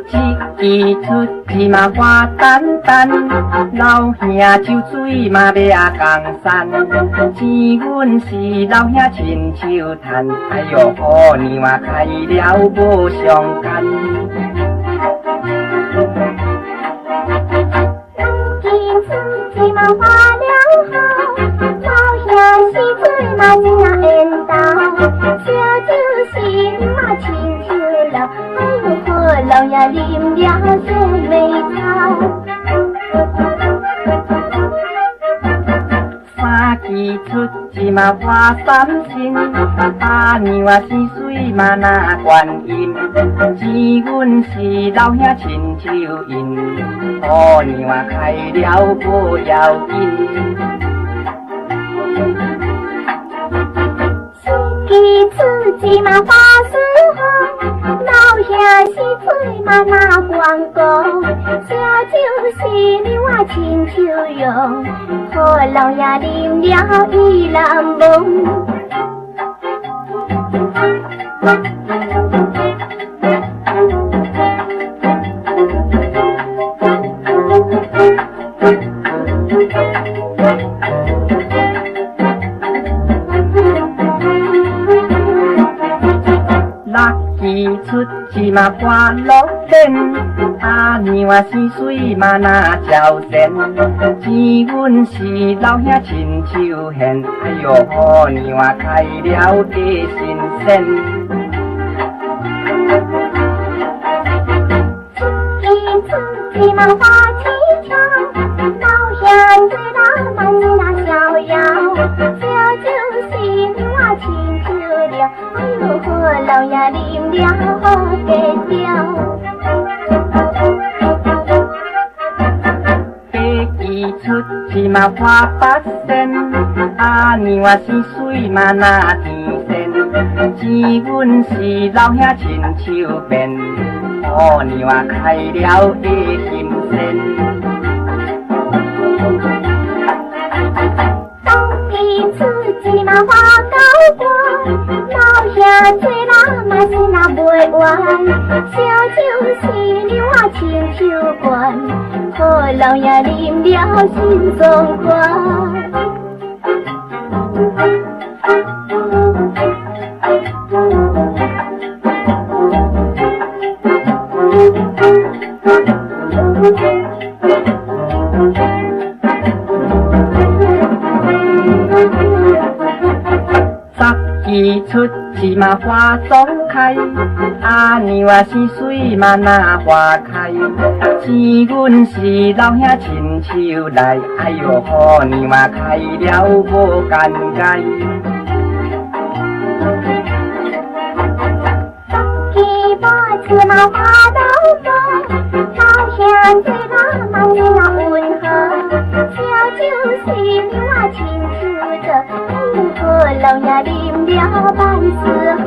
一支出去嘛花单单，老兄抽水嘛要啊江山，钱阮是老兄亲手赚，哎哟好年华开了无相干。一支出嘛花了好，老兄是水嘛真啊缘投，烧酒是嘛亲手留，哎哟好老爷啉了水袂臭。三支出一嘛花三身，阿娘啊生水嘛那观音，钱阮是老兄亲手印，好年华开了不要紧。四支出一嘛花丝好，老兄是水嘛那关公，烧酒是你我亲手用，好老爷啉了伊难忘。六支出一嘛半落天，阿娘啊生水嘛那照神，钱阮是老兄亲手献，哎哟好年华开了加新鲜。一支一嘛花旗条，老兄对老嘛是那逍遥，烧酒是你我亲手留，哎哟好老爷啉了好计条。八支出一嘛花八仙，阿娘啊生水嘛那甜仙，钱阮是老兄亲手变，好年华开了加新鲜。一支一嘛花高官，老兄做人嘛是那袂完，烧酒是你我亲手灌，好老爷啉了心爽快。十支出一嘛花总开，阿娘啊生水嘛那花开，钱阮是老兄亲手来，哎哟好年华开了无干该。一把芝麻花豆腐，老兄对老嘛是那温和，烧酒是你我亲手做，哎哟好老爷啉了万事好。